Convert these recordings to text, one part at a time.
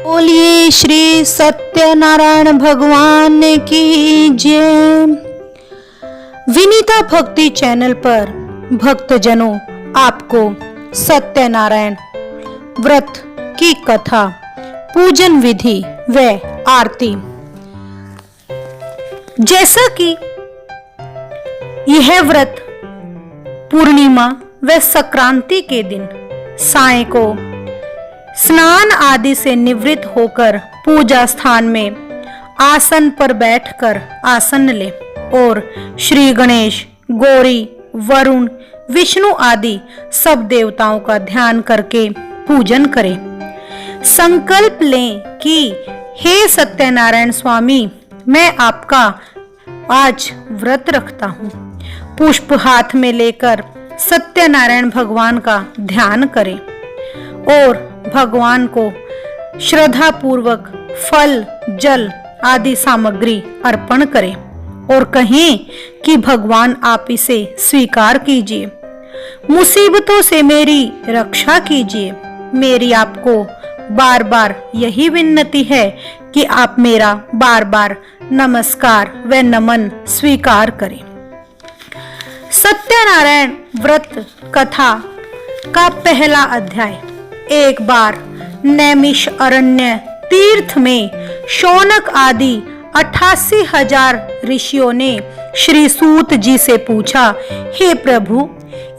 बोलिए श्री सत्यनारायण भगवान की जय। विनीता भक्ति चैनल पर भक्तजनों आपको सत्यनारायण व्रत की कथा, पूजन विधि व आरती। जैसा कि यह व्रत पूर्णिमा व संक्रांति के दिन साय को स्नान आदि से निवृत्त होकर पूजा स्थान में आसन पर बैठकर आसन ले और श्री गणेश, गौरी, वरुण, विष्णु आदि सब देवताओं का ध्यान करके पूजन करें। संकल्प लें कि हे सत्यनारायण स्वामी, मैं आपका आज व्रत रखता हूँ। पुष्प हाथ में लेकर सत्यनारायण भगवान का ध्यान करें और भगवान को श्रद्धा पूर्वक फल, जल आदि सामग्री अर्पण करें और कहें कि भगवान आप इसे स्वीकार कीजिए। मुसीबतों से मेरी रक्षा कीजिए। मेरी आपको बार बार यही विनती है कि आप मेरा बार बार नमस्कार व नमन स्वीकार करें। सत्यनारायण व्रत कथा का पहला अध्याय। एक बार नैमिष अरण्य तीर्थ में शौनक आदि 88,000 ऋषियों ने श्री सूत जी से पूछा, हे प्रभु,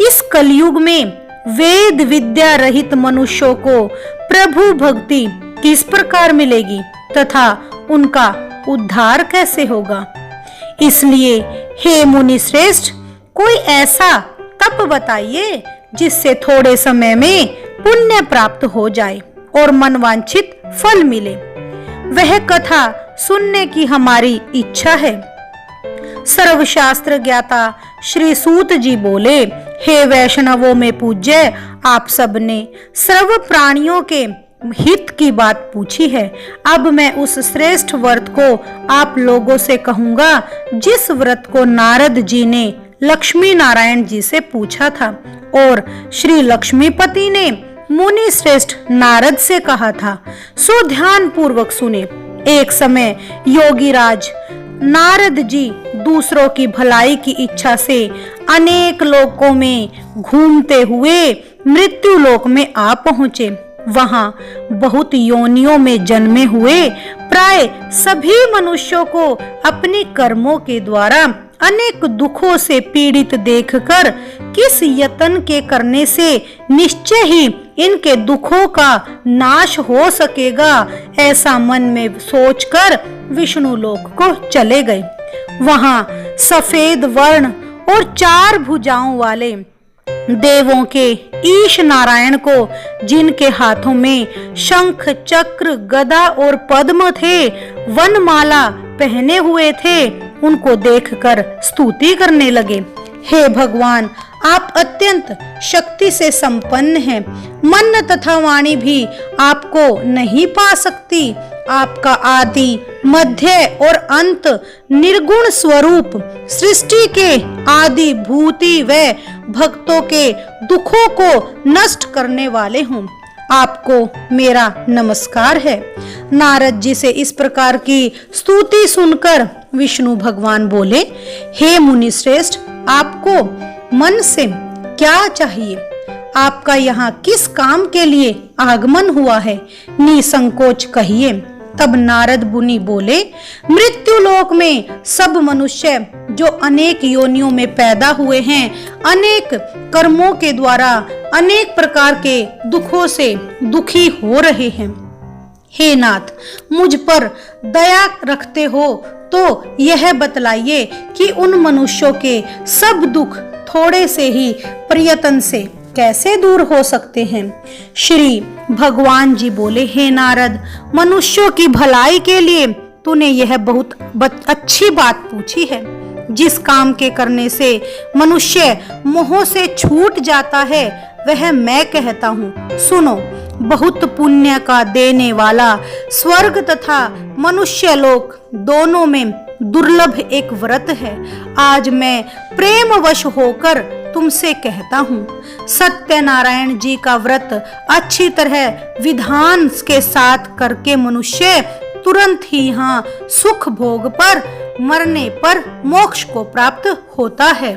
इस कलयुग में वेद विद्या रहित मनुष्यों को प्रभु भक्ति किस प्रकार मिलेगी तथा उनका उद्धार कैसे होगा? इसलिए हे मुनि श्रेष्ठ, कोई ऐसा तप बताइए जिससे थोड़े समय में पुण्य प्राप्त हो जाए और मनवांछित फल मिले। वह कथा सुनने की हमारी इच्छा है। सर्वशास्त्र ज्ञाता श्री सूत जी बोले, हे वैष्णवों में पूज्य, आप सबने सर्व प्राणियों के हित की बात पूछी है। अब मैं उस श्रेष्ठ व्रत को आप लोगों से कहूंगा जिस व्रत को नारद जी ने लक्ष्मी नारायण जी से पूछा था और श्री लक्ष्मीपति ने मुनि श्रेष्ठ नारद से कहा था। सो ध्यान पूर्वक सुने। एक समय योगीराज नारद जी दूसरों की भलाई की इच्छा से अनेक लोकों में घूमते हुए मृत्यु लोक में आ पहुंचे। वहां बहुत योनियों में जन्मे हुए प्राय सभी मनुष्यों को अपने कर्मों के द्वारा अनेक दुखों से पीड़ित देखकर किस यत्न के करने से निश्चय ही इनके दुखों का नाश हो सकेगा, ऐसा मन में सोचकर विष्णु लोक को चले गए। वहां सफेद वर्ण और 4 भुजाओं वाले देवों के ईश नारायण को, जिनके हाथों में शंख, चक्र, गदा और पद्म थे, वनमाला पहने हुए थे, उनको देखकर स्तुति करने लगे। हे भगवान, आप अत्यंत शक्ति से संपन्न हैं। मन तथा वाणी भी आपको नहीं पा सकती। आपका आदि, मध्य और अंत निर्गुण स्वरूप सृष्टि के आदि भूति व भक्तों के दुखों को नष्ट करने वाले हूँ। आपको मेरा नमस्कार है। नारद जी से इस प्रकार की स्तुति सुनकर विष्णु भगवान बोले, हे मुनि श्रेष्ठ, आपको मन से क्या चाहिए? आपका यहाँ किस काम के लिए आगमन हुआ है? निसंकोच कहिए। तब नारद मुनि बोले, मृत्यु लोक में सब मनुष्य जो अनेक योनियों में पैदा हुए हैं, अनेक कर्मों के द्वारा अनेक प्रकार के दुखों से दुखी हो रहे हैं। हे नाथ, मुझ पर दया रखते हो तो यह बतलाइए कि उन मनुष्यों के सब दुख थोड़े से ही प्रयत्न से कैसे दूर हो सकते हैं? श्री भगवान जी बोले, हे नारद, मनुष्यों की भलाई के लिए तूने यह बहुत अच्छी बात पूछी है। जिस काम के करने से मनुष्य मोह से छूट जाता है वह मैं कहता हूँ। सुनो, बहुत पुण्य का देने वाला स्वर्ग तथा मनुष्य लोक दोनों में दुर्लभ एक व्रत है। आज मैं प्रेमवश होकर तुमसे कहता हूँ, सत्यनारायण जी का व्रत अच्छी तरह विधान के साथ करके मनुष्य तुरंत ही यहाँ सुख भोग पर मरने पर मोक्ष को प्राप्त होता है।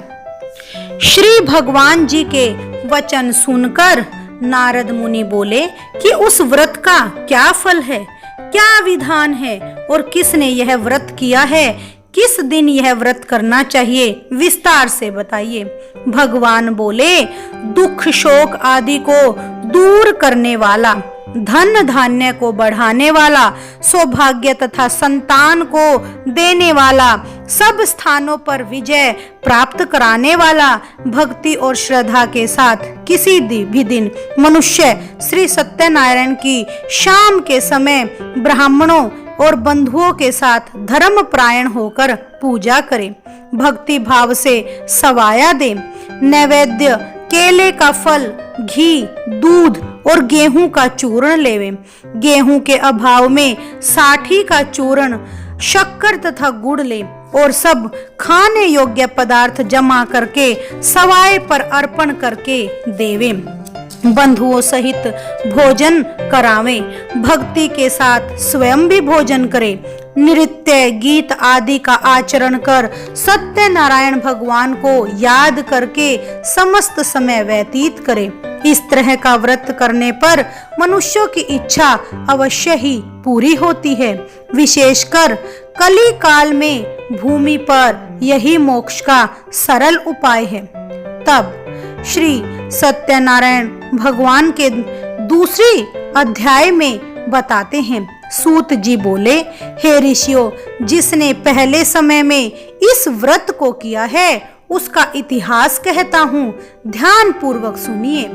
श्री भगवान जी के वचन सुनकर नारद मुनि बोले कि उस व्रत का क्या फल है, क्या विधान है और किसने यह व्रत किया है, किस दिन यह व्रत करना चाहिए, विस्तार से बताइए। भगवान बोले, दुख शोक आदि को दूर करने वाला, धन धान्य को बढ़ाने वाला, सौभाग्य तथा संतान को देने वाला, सब स्थानों पर विजय प्राप्त कराने वाला, भक्ति और श्रद्धा के साथ किसी भी दिन मनुष्य श्री सत्यनारायण की शाम के समय ब्राह्मणों और बंधुओं के साथ धर्म परायण होकर पूजा करे, भक्ति भाव से सवाया दे, नैवेद्य केले का फल, घी, दूध और गेहूं का चूर्ण लेवे, गेहूं के अभाव में साठी का चूर्ण, शक्कर तथा गुड़ ले और सब खाने योग्य पदार्थ जमा करके सवाए पर अर्पण करके देवे, बंधुओं सहित भोजन करावे, भक्ति के साथ स्वयं भी भोजन करे, नृत्य गीत आदि का आचरण कर सत्यनारायण भगवान को याद करके समस्त समय व्यतीत करे। इस तरह का व्रत करने पर मनुष्यों की इच्छा अवश्य ही पूरी होती है। विशेषकर कली काल में भूमि पर यही मोक्ष का सरल उपाय है। तब श्री सत्यनारायण भगवान के दूसरी अध्याय में बताते हैं। सूत जी बोले, हे ऋषियों, जिसने पहले समय में इस व्रत को किया है उसका इतिहास कहता हूँ, ध्यान पूर्वक सुनिए।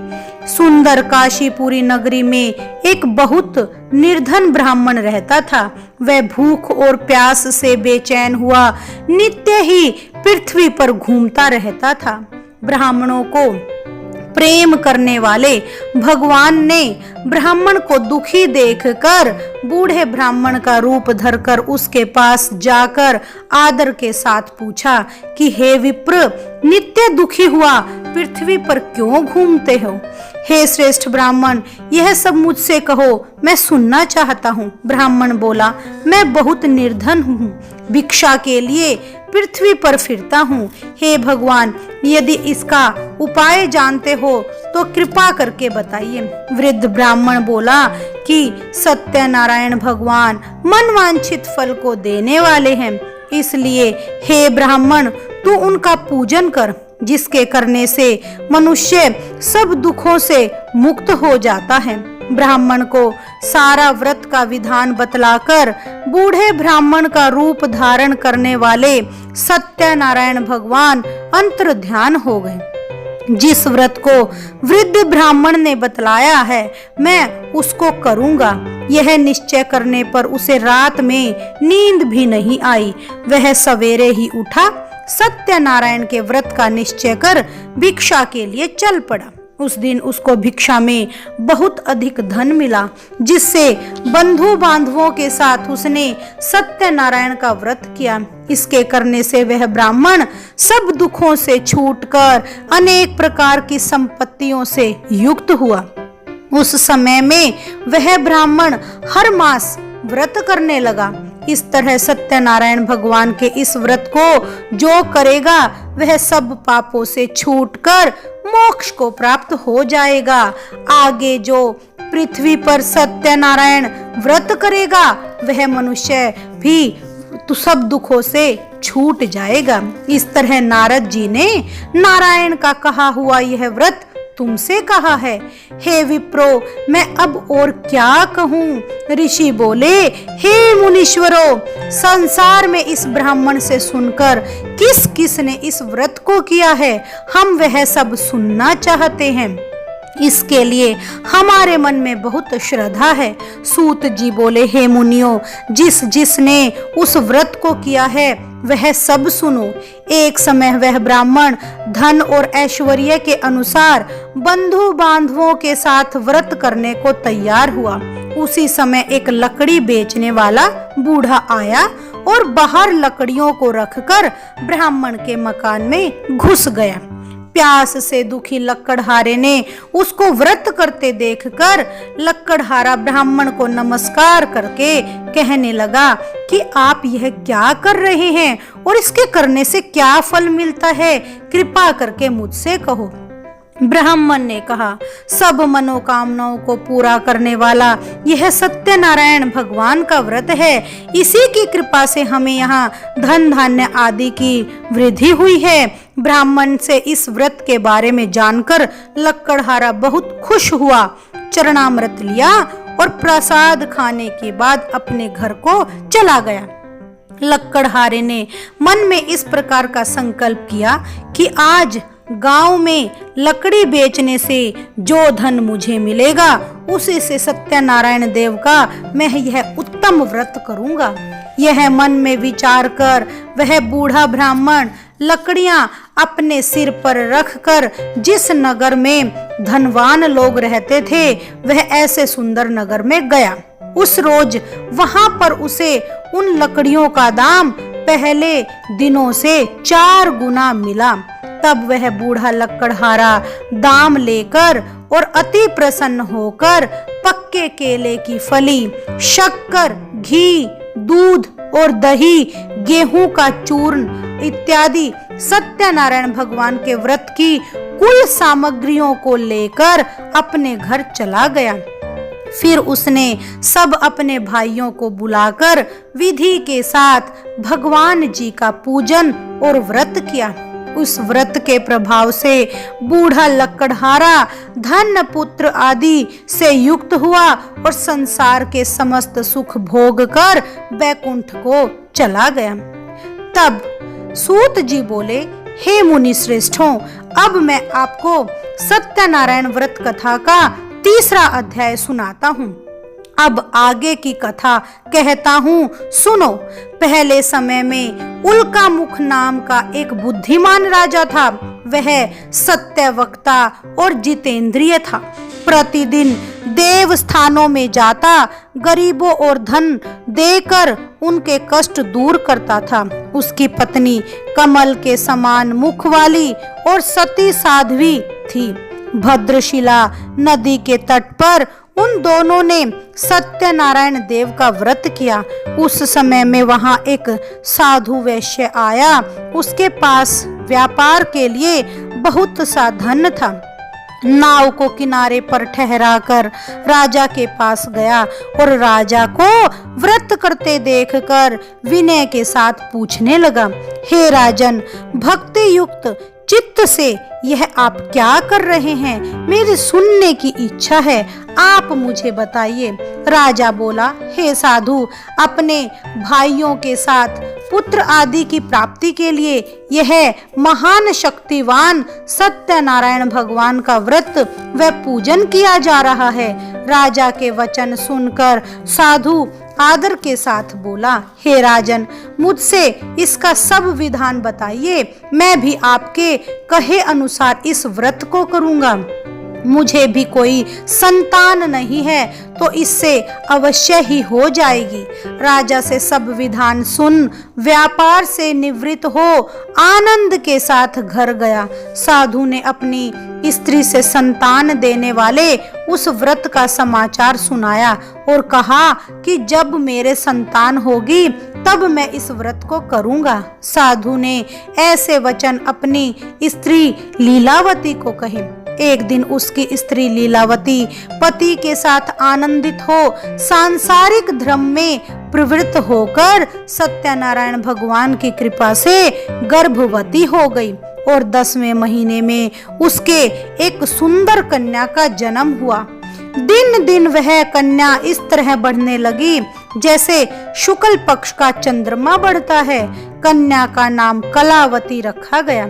सुंदर काशीपुरी नगरी में एक बहुत निर्धन ब्राह्मण रहता था। वह भूख और प्यास से बेचैन हुआ नित्य ही पृथ्वी पर घूमता रहता था। ब्राह्मणों को प्रेम करने वाले भगवान ने ब्राह्मण को दुखी देखकर बूढ़े ब्राह्मण का रूप धरकर उसके पास जाकर आदर के साथ पूछा कि हे विप्र, नित्य दुखी हुआ पृथ्वी पर क्यों घूमते हो? हे श्रेष्ठ ब्राह्मण, यह सब मुझसे कहो, मैं सुनना चाहता हूँ। ब्राह्मण बोला, मैं बहुत निर्धन हूँ, भिक्षा के लिए पृथ्वी पर फिरता हूँ। हे भगवान, यदि इसका उपाय जानते हो तो कृपा करके बताइए। वृद्ध ब्राह्मण बोला कि सत्यनारायण भगवान मनवांछित फल को देने वाले हैं, इसलिए हे ब्राह्मण, तू उनका पूजन कर, जिसके करने से मनुष्य सब दुखों से मुक्त हो जाता है। ब्राह्मण को सारा व्रत का विधान बतलाकर बूढ़े ब्राह्मण का रूप धारण करने वाले सत्यनारायण भगवान अंतर्ध्यान हो गए। जिस व्रत को वृद्ध ब्राह्मण ने बतलाया है, मैं उसको करूंगा, यह निश्चय करने पर उसे रात में नींद भी नहीं आई। वह सवेरे ही उठा, सत्यनारायण के व्रत का निश्चय कर भिक्षा के लिए चल पड़ा। उस दिन उसको भिक्षा में बहुत अधिक धन मिला, जिससे बंधु बांधवों के साथ उसने सत्यनारायण का व्रत किया। इसके करने से वह ब्राह्मण सब दुखों से छूटकर अनेक प्रकार की संपत्तियों से युक्त हुआ। उस समय में वह ब्राह्मण हर मास व्रत करने लगा। इस तरह सत्यनारायण भगवान के इस व्रत को जो करेगा वह सब पापों से छूटकर मोक्ष को प्राप्त हो जाएगा। आगे जो पृथ्वी पर सत्यनारायण व्रत करेगा वह मनुष्य भी तो सब दुखों से छूट जाएगा। इस तरह नारद जी ने नारायण का कहा हुआ यह व्रत तुमसे कहा है। हे विप्रो, मैं अब और क्या कहूँ? ऋषि बोले, हे मुनीश्वरों, संसार में इस ब्राह्मण से सुनकर किस किस ने इस व्रत को किया है, हम वह सब सुनना चाहते हैं। इसके लिए हमारे मन में बहुत श्रद्धा है। सूत जी बोले, हे मुनियों, जिसने उस व्रत को किया है वह सब सुनो। एक समय वह ब्राह्मण धन और ऐश्वर्य के अनुसार बंधु बांधवों के साथ व्रत करने को तैयार हुआ। उसी समय एक लकड़ी बेचने वाला बूढ़ा आया और बाहर लकड़ियों को रखकर ब्राह्मण के मकान में घुस गया। प्यास से दुखी लक्कड़हारे ने उसको व्रत करते देखकर लक्कड़हारा ब्राह्मण को नमस्कार करके कहने लगा कि आप यह क्या कर रहे हैं और इसके करने से क्या फल मिलता है, कृपा करके मुझसे कहो। ब्राह्मण ने कहा, सब मनोकामनाओं को पूरा करने वाला यह सत्यनारायण भगवान का व्रत है। इसी की कृपा से हमें यहाँ धन धान्य आदि की वृद्धि हुई है। ब्राह्मण से इस व्रत के बारे में जानकर लक्कड़हारा बहुत खुश हुआ, चरणामृत लिया और प्रसाद खाने के बाद अपने घर को चला गया। लक्कड़हारे ने मन में इस प्रकार का संकल्प किया कि आज गांव में लकड़ी बेचने से जो धन मुझे मिलेगा उसी से सत्यनारायण देव का मैं यह उत्तम व्रत करूंगा। यह मन में विचार कर वह बूढ़ा ब्राह्मण लकड़ियां अपने सिर पर रखकर जिस नगर में धनवान लोग रहते थे वह ऐसे सुंदर नगर में गया। उस रोज वहां पर उसे उन लकड़ियों का दाम पहले दिनों से 4 गुना मिला। तब वह बूढ़ा लक्कड़हारा दाम लेकर और अति प्रसन्न होकर पक्के केले की फली, शक्कर, घी, दूध और दही, गेहूं का चूर्ण इत्यादि सत्यनारायण भगवान के व्रत की कुल सामग्रियों को लेकर अपने घर चला गया। फिर उसने सब अपने भाइयों को बुलाकर विधि के साथ भगवान जी का पूजन और व्रत किया। उस व्रत के प्रभाव से बूढ़ा लक्कड़हारा धन पुत्र आदि से युक्त हुआ और संसार के समस्त सुख भोग कर बैकुंठ को चला गया। तब सूत जी बोले, हे मुनि श्रेष्ठों, अब मैं आपको सत्यनारायण व्रत कथा का 3रा अध्याय सुनाता हूँ। अब आगे की कथा कहता हूँ, सुनो। पहले समय में उल्कामुख नाम का एक बुद्धिमान राजा था। वह सत्यवक्ता और जितेंद्रिय था। प्रतिदिन देव स्थानों में जाता, गरीबों और धन देकर उनके कष्ट दूर करता था। उसकी पत्नी कमल के समान मुख वाली और सती साध्वी थी। भद्रशिला नदी के तट पर उन दोनों ने सत्यनारायण देव का व्रत किया। उस समय में वहां एक साधु वैश्य आया। उसके पास व्यापार के लिए बहुत सा धन था। नाव को किनारे पर ठहराकर राजा के पास गया और राजा को व्रत करते देखकर विनय के साथ पूछने लगा, हे राजन, भक्ति युक्त चित्त से यह आप क्या कर रहे हैं? मेरी सुनने की इच्छा है, आप मुझे बताइए। राजा बोला, हे साधु, अपने भाइयों के साथ पुत्र आदि की प्राप्ति के लिए यह महान शक्तिवान सत्यनारायण भगवान का व्रत व पूजन किया जा रहा है। राजा के वचन सुनकर साधु आदर के साथ बोला, हे राजन, मुझसे इसका सब विधान बताइए, मैं भी आपके कहे अनुसार इस व्रत को करूंगा। मुझे भी कोई संतान नहीं है तो इससे अवश्य ही हो जाएगी। राजा से सब विधान सुन व्यापार से निवृत्त हो आनंद के साथ घर गया। साधु ने अपनी स्त्री से संतान देने वाले उस व्रत का समाचार सुनाया और कहा कि जब मेरे संतान होगी तब मैं इस व्रत को करूंगा। साधु ने ऐसे वचन अपनी स्त्री लीलावती को कहे। एक दिन उसकी स्त्री लीलावती पति के साथ आनंदित हो सांसारिक धर्म में प्रवृत्त होकर सत्यनारायण भगवान की कृपा से गर्भवती हो गई और 10वें महीने में उसके एक सुंदर कन्या का जन्म हुआ। दिन दिन वह कन्या इस तरह बढ़ने लगी जैसे शुक्ल पक्ष का चंद्रमा बढ़ता है। कन्या का नाम कलावती रखा गया।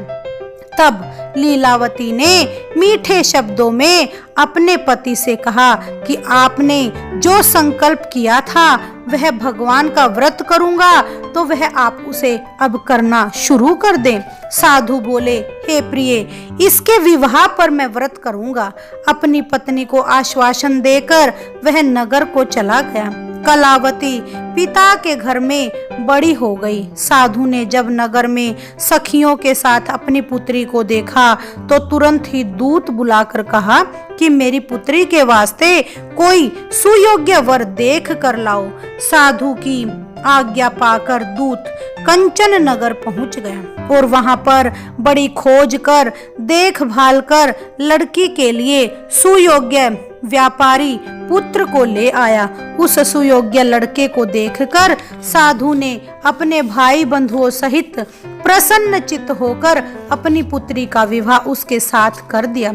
तब लीलावती ने मीठे शब्दों में अपने पति से कहा कि आपने जो संकल्प किया था वह भगवान का व्रत करूंगा तो वह आप उसे अब करना शुरू कर दें। साधु बोले, हे प्रिय, इसके विवाह पर मैं व्रत करूंगा। अपनी पत्नी को आश्वासन देकर वह नगर को चला गया। कलावती पिता के घर में बड़ी हो गई। साधु ने जब नगर में सखियों के साथ अपनी पुत्री को देखा तो तुरंत ही दूत बुलाकर कहा कि मेरी पुत्री के वास्ते कोई सुयोग्य वर देख कर लाओ। साधु की आज्ञा पाकर दूत कंचन नगर पहुंच गया और वहां पर बड़ी खोज कर देखभाल कर लड़की के लिए सुयोग्य व्यापारी पुत्र को ले आया। उस सुयोग्य लड़के को देखकर साधु ने अपने भाई बंधुओं सहित प्रसन्नचित्त होकर अपनी पुत्री का विवाह उसके साथ कर दिया।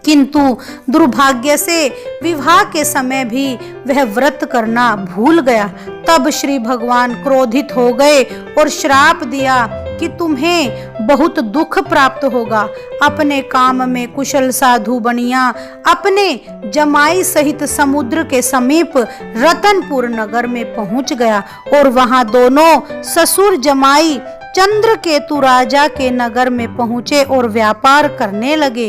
किंतु दुर्भाग्य से विवाह के समय भी वह व्रत करना भूल गया। तब श्री भगवान क्रोधित हो गए और श्राप दिया कि तुम्हें बहुत दुख प्राप्त होगा। अपने काम में कुशल साधु बनिया अपने जमाई सहित समुद्र के समीप रतनपुर नगर में पहुंच गया और वहां दोनों ससुर जमाई चंद्रकेतु राजा के नगर में पहुंचे और व्यापार करने लगे।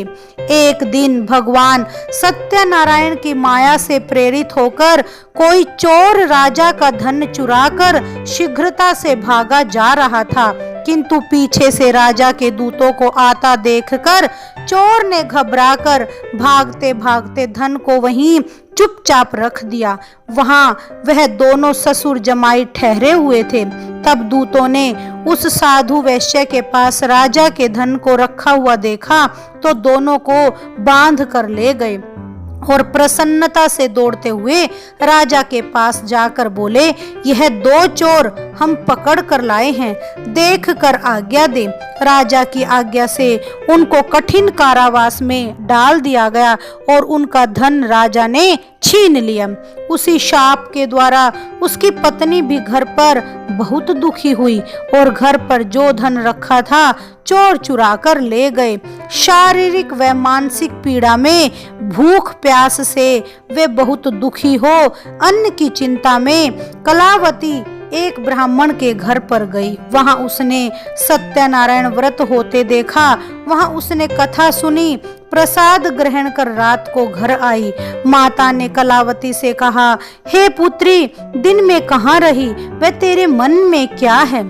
एक दिन भगवान सत्यनारायण की माया से प्रेरित होकर कोई चोर राजा का धन चुराकर शीघ्रता से भागा जा रहा था, किंतु पीछे से राजा के दूतों को आता देखकर चोर ने घबराकर भागते भागते धन को वहीं चुपचाप रख दिया। वहां वह दोनों ससुर जमाई ठहरे हुए थे। तब दूतों ने उस साधु वैश्य के पास राजा के धन को रखा हुआ देखा तो दोनों को बांध कर ले गए और प्रसन्नता से दौड़ते हुए राजा के पास जाकर बोले, यह दो चोर हम पकड़ कर लाए हैं, देख कर आज्ञा दे। राजा की आज्ञा से उनको कठिन कारावास में डाल दिया गया और उनका धन राजा ने छीन लिया। उसी शाप के द्वारा उसकी पत्नी भी घर पर बहुत दुखी हुई और घर पर जो धन रखा था चोर चुरा कर ले गए। शारीरिक व मानसिक पीड़ा में भूख प्यास से वे बहुत दुखी हो अन्न की चिंता में कलावती एक ब्राह्मण के घर पर गई। वहां उसने सत्यनारायण व्रत होते देखा। वहां उसने कथा सुनी, प्रसाद ग्रहण कर रात को घर आई। माता ने कलावती से कहा, हे पुत्री, दिन में कहाँ रही, वह तेरे मन में क्या है?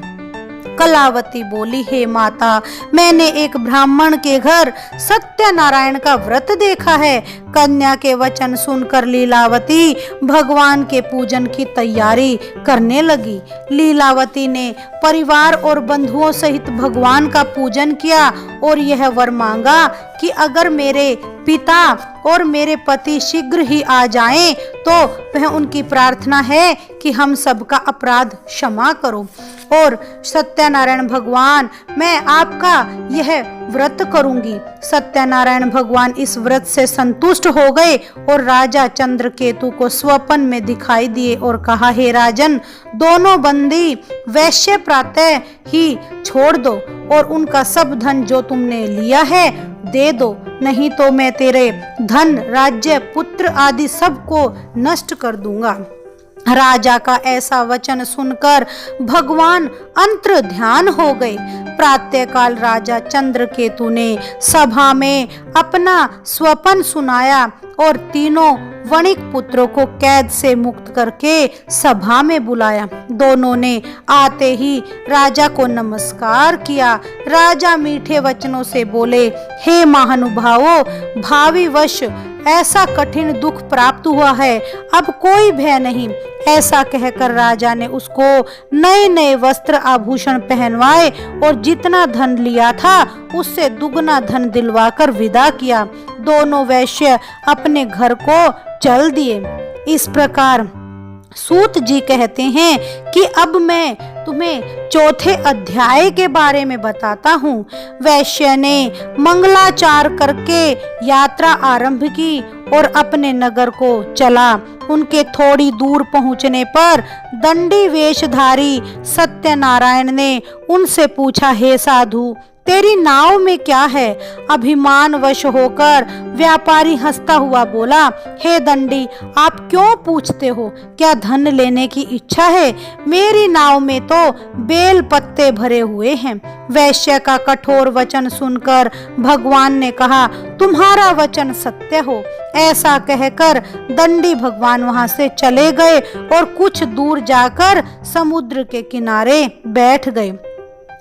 कलावती बोली, हे माता, मैंने एक ब्राह्मण के घर सत्यनारायण का व्रत देखा है। कन्या के वचन सुनकर लीलावती भगवान के पूजन की तैयारी करने लगी। लीलावती ने परिवार और बंधुओं सहित भगवान का पूजन किया और यह वर मांगा कि अगर मेरे पिता और मेरे पति शीघ्र ही आ जाएं तो वह उनकी प्रार्थना है कि हम सबका अपराध क्षमा करो। और सत्यनारायण भगवान, मैं आपका यह व्रत करूंगी। सत्यनारायण भगवान इस व्रत से संतुष्ट हो गए और राजा चंद्रकेतु को स्वप्न में दिखाई दिए और कहा, हे राजन, दोनों बंदी वैश्य प्रातः ही छोड़ दो और उनका सब धन जो तुमने लिया है दे दो, नहीं तो मैं तेरे धन, राज्य, पुत्र आदि सबको नष्ट कर दूंगा। राजा का ऐसा वचन सुनकर भगवान अंतर ध्यान हो गए। प्रातःकाल राजा चंद्रकेतु ने सभा में अपना स्वप्न सुनाया और तीनों वणिक पुत्रों को कैद से मुक्त करके सभा में बुलाया। दोनों ने आते ही राजा को नमस्कार किया। राजा मीठे वचनों से बोले, हे महानुभावों, भावी वश ऐसा कठिन दुख प्राप्त हुआ है, अब कोई भय नहीं। ऐसा कहकर राजा ने उसको नए नए वस्त्र आभूषण पहनवाए और जितना धन लिया था उससे दुगना धन दिलवाकर विदा किया। दोनों वैश्य अपने घर को चल दिए। इस प्रकार सूत जी कहते हैं कि अब मैं तुम्हें चौथे अध्याय के बारे में बताता हूँ। वैश्य ने मंगलाचार करके यात्रा आरंभ की और अपने नगर को चला। उनके थोड़ी दूर पहुंचने पर दंडी वेशधारी सत्यनारायण ने उनसे पूछा, हे साधु, तेरी नाव में क्या है? अभिमानवश होकर व्यापारी हंसता हुआ बोला, हे दंडी, आप क्यों पूछते हो? क्या धन लेने की इच्छा है? मेरी नाव में तो बेल पत्ते भरे हुए हैं। वैश्य का कठोर वचन सुनकर भगवान ने कहा, तुम्हारा वचन सत्य हो। ऐसा कहकर दंडी भगवान वहां से चले गए और कुछ दूर जाकर समुद्र के किनारे बैठ गए।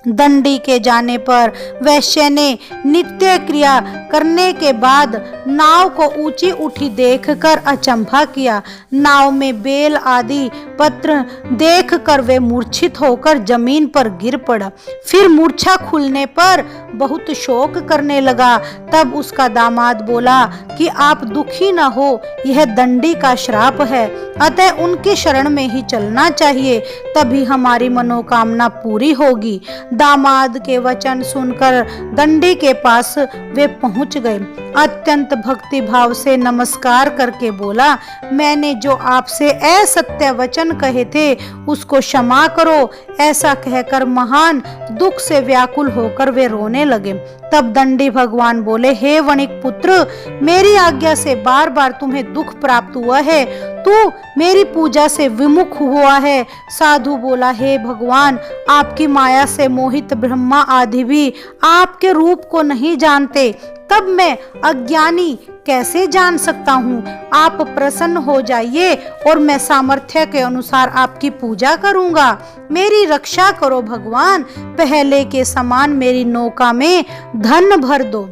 दंडी के जाने पर वैश्य ने नित्य क्रिया करने के बाद नाव को ऊंची उठी देखकर अचंभा किया। नाव में बेल आदि पत्र देखकर वे मूर्छित होकर जमीन पर गिर पड़ा। फिर मूर्छा खुलने पर बहुत शोक करने लगा। तब उसका दामाद बोला कि आप दुखी न हो, यह दंडी का श्राप है, अतः उनके शरण में ही चलना चाहिए, तभी हमारी मनोकामना पूरी होगी। दामाद के वचन सुनकर दंडी के पास वे पहुंच गए। अत्यंत भक्ति भाव से नमस्कार करके बोला, मैंने जो आपसे असत्य वचन कहे थे उसको क्षमा करो। ऐसा कहकर महान दुख से व्याकुल होकर वे रोने लगे। तब दंडी भगवान बोले, हे वणिक पुत्र, मेरी आज्ञा से बार बार तुम्हें दुख प्राप्त हुआ है, तू मेरी पूजा से विमुख हुआ है। साधु बोला, हे भगवान, आपकी माया से मोहित ब्रह्मा आदि भी आपके रूप को नहीं जानते, तब मैं अज्ञानी कैसे जान सकता हूँ? आप प्रसन्न हो जाइए और मैं सामर्थ्य के अनुसार आपकी पूजा करूँगा। मेरी रक्षा करो भगवान, पहले के समान मेरी नौका में धन भर दो।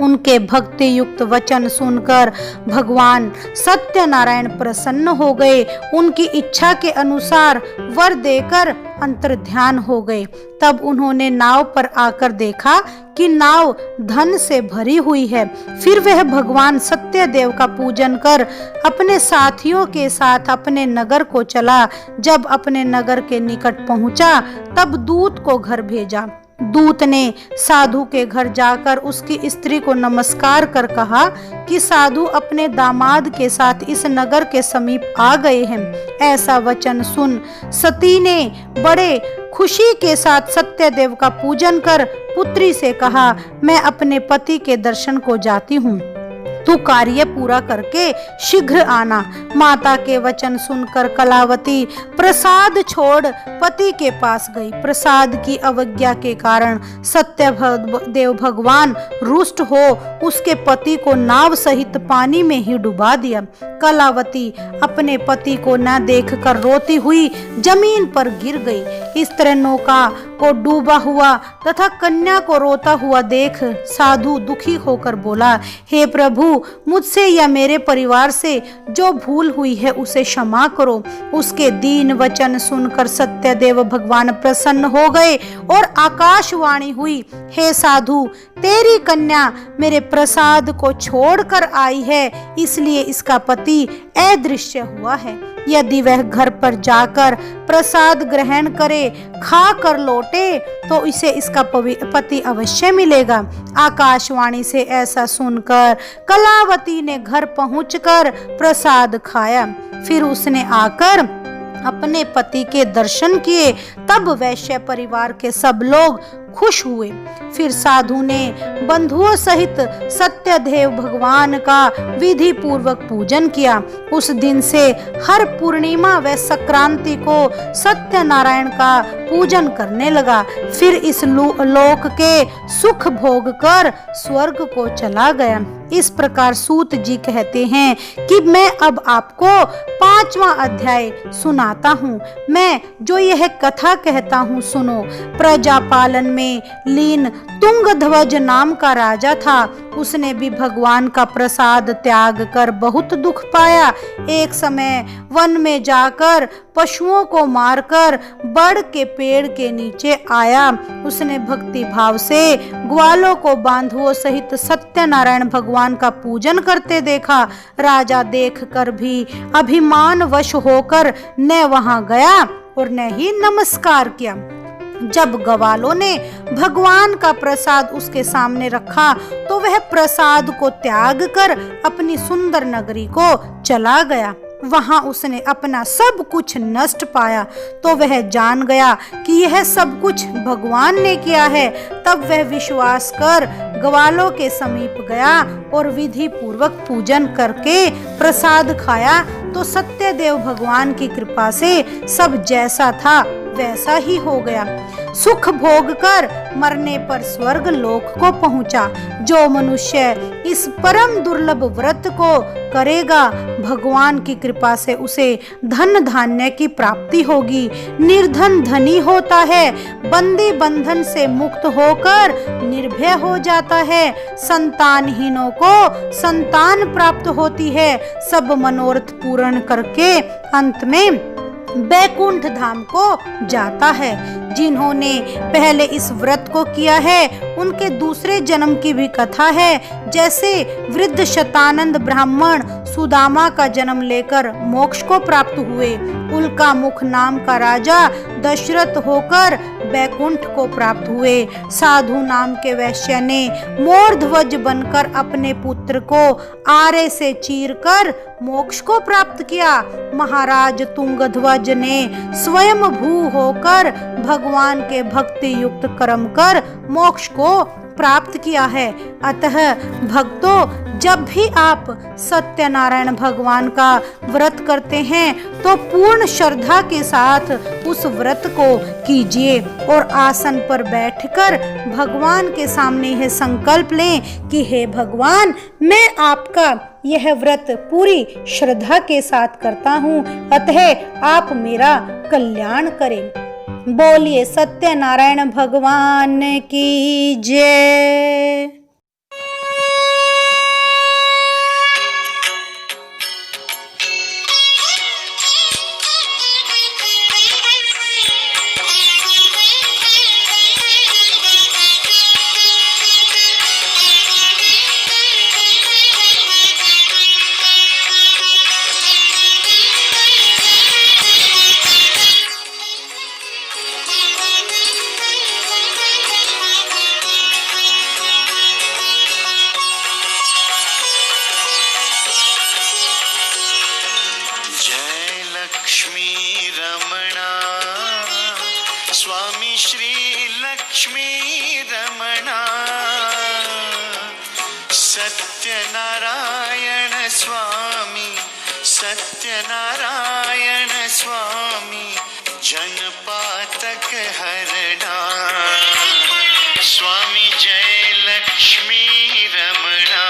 उनके भक्ति युक्त वचन सुनकर भगवान सत्यनारायण प्रसन्न हो गए। उनकी इच्छा के अनुसार वर देकर अंतर्ध्यान हो गए। तब उन्होंने नाव पर आकर देखा कि नाव धन से भरी हुई है। फिर वह भगवान सत्यदेव का पूजन कर अपने साथियों के साथ अपने नगर को चला। जब अपने नगर के निकट पहुंचा तब दूत को घर भेजा। दूत ने साधु के घर जाकर उसकी स्त्री को नमस्कार कर कहा कि साधु अपने दामाद के साथ इस नगर के समीप आ गए हैं। ऐसा वचन सुन सती ने बड़े खुशी के साथ सत्यदेव का पूजन कर पुत्री से कहा, मैं अपने पति के दर्शन को जाती हूँ, तू कार्य पूरा करके शीघ्र आना। माता के वचन सुनकर कलावती प्रसाद छोड़ पति के पास गई। प्रसाद की अवज्ञा के कारण सत्यदेव भगवान रुष्ट हो उसके पति को नाव सहित पानी में ही डुबा दिया। कलावती अपने पति को न देखकर रोती हुई जमीन पर गिर गई। इस तरह नौका को डूबा हुआ तथा कन्या को रोता हुआ देख साधु दुखी होकर बोला, हे प्रभु, मुझसे या मेरे परिवार से जो भूल हुई है उसे क्षमा करो। उसके दीन वचन सुनकर सत्यदेव भगवान प्रसन्न हो गए और आकाशवाणी हुई, हे साधु, तेरी कन्या मेरे प्रसाद को छोड़कर आई है, इसलिए इसका पति अदृश्य हुआ है। यदि वह घर पर जाकर प्रसाद ग्रहण करे, खा कर लौटे तो इसे इसका पति अवश्य मिलेगा। आकाशवाणी से ऐसा सुनकर कलावती ने घर पहुंचकर प्रसाद खाया। फिर उसने आकर अपने पति के दर्शन किए। तब वैश्य परिवार के सब लोग खुश हुए। फिर साधु ने बंधुओं सहित सत्यदेव भगवान का विधि पूर्वक पूजन किया। उस दिन से हर पूर्णिमा व संक्रांति को सत्यनारायण का पूजन करने लगा। फिर इस लोक के सुख भोग कर स्वर्ग को चला गया। इस प्रकार सूत जी कहते हैं कि मैं अब आपको 5वां अध्याय सुनाता हूँ। मैं जो यह कथा कहता हूँ सुनो। प्रजा पालन में लीन तुंगध्वज नाम का राजा था। उसने भी भगवान का प्रसाद त्याग कर बहुत दुख पाया। एक समय वन में जाकर पशुओं को मारकर बड़ के पेड़ के नीचे आया। उसने भक्ति भाव से ग्वालों को बांधुओं सहित सत्यनारायण भगवान का पूजन करते देखा। राजा देखकर भी अभिमान वश होकर न वहां गया और न ही नमस्कार किया। जब ग्वालों ने भगवान का प्रसाद उसके सामने रखा तो वह प्रसाद को त्याग कर अपनी सुंदर नगरी को चला गया। वहां उसने अपना सब कुछ नष्ट पाया तो वह जान गया कि यह सब कुछ भगवान ने किया है। तब वह विश्वास कर ग्वालों के समीप गया और विधि पूर्वक पूजन करके प्रसाद खाया तो सत्यदेव भगवान की कृपा से सब जैसा था वैसा ही हो गया। सुख भोग कर मरने पर स्वर्ग लोक को पहुंचा। जो मनुष्य इस परम दुर्लभ व्रत को करेगा भगवान की कृपा से उसे धन धान्य की प्राप्ति होगी। निर्धन धनी होता है, बंदी बंधन से मुक्त होकर निर्भय हो जाता है, संतानहीनों को संतान प्राप्त होती है, सब मनोरथ पूर्ण करके अंत में बैकुंठ धाम को जाता है। जिन्होंने पहले इस व्रत को किया है उनके दूसरे जन्म की भी कथा है। जैसे वृद्ध शतानंद ब्राह्मण सुदामा का जन्म लेकर मोक्ष को प्राप्त हुए, उल्का मुख नाम का राजा दशरथ होकर बैकुंठ को प्राप्त हुए, साधु नाम के वैश्य ने मोर ध्वज बनकर अपने पुत्र को आरे से चीरकर मोक्ष को प्राप्त किया, महाराज तुंगध्वज ने स्वयं भू होकर भगवान के भक्ति युक्त कर्म कर मोक्ष को प्राप्त किया है। अतः भक्तों, जब भी आप सत्यनारायण भगवान का व्रत करते हैं तो पूर्ण श्रद्धा के साथ उस व्रत को कीजिए और आसन पर बैठकर भगवान के सामने यह संकल्प लें कि हे भगवान, मैं आपका यह व्रत पूरी श्रद्धा के साथ करता हूँ, अतः आप मेरा कल्याण करें। बोलिए सत्यनारायण भगवान की जय। स्वामी श्री लक्ष्मी रमणा, सत्यनारायण स्वामी, सत्यनारायण स्वामी, जनपातक हरणा, स्वामी जय लक्ष्मी रमणा।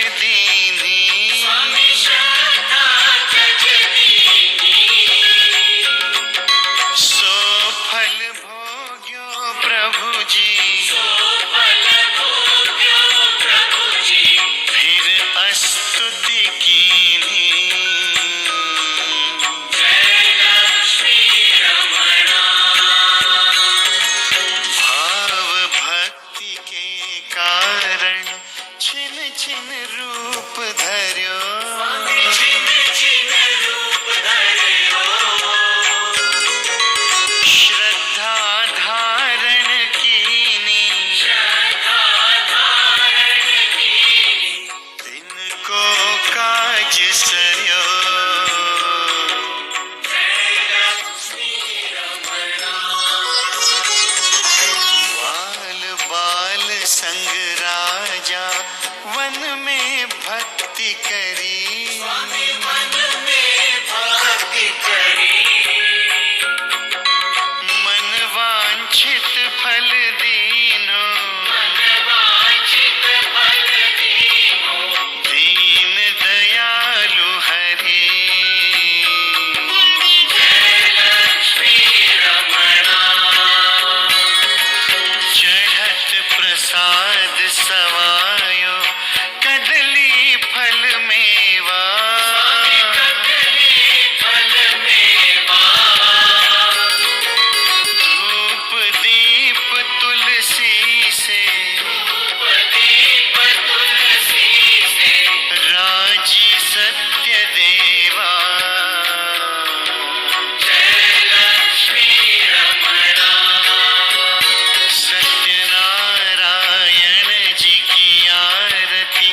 दीनी। स्वामी श्रद्धा तज दीनी। सो फल भोग्यो प्रभु जी, सो फल भोग्यो प्रभु जी। फिर स्तुति कीनी। जय लक्ष्मी रमणा। भाव भक्ति के कारण छिन छिन रूप धर्यो। स्वामी छिन छिन रूप धर्यो। श्रद्धा धारण कीनी। श्रद्धा धारण कीनी। तिनको काज सर्यो। जय लक्ष्मी रमणा। बाल बाल संग राजा वन में भक्ति करी। स्वामी मन में भक्ति करी। मन वांछित फल दीनो। मनवांछित फल दीनो। दीन दयालु हरि। जय लक्ष्मी रमणा। चढ़त प्रसाद सवायो कदली फल मेवा। स्वामी कदली फल मेवा। धूप दीप तुलसी से। दीप तुलसी से। राजी सत्य देवा। जय लक्ष्मी रमणा। सत्यनारायण जी की आरती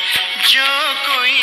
जो कोई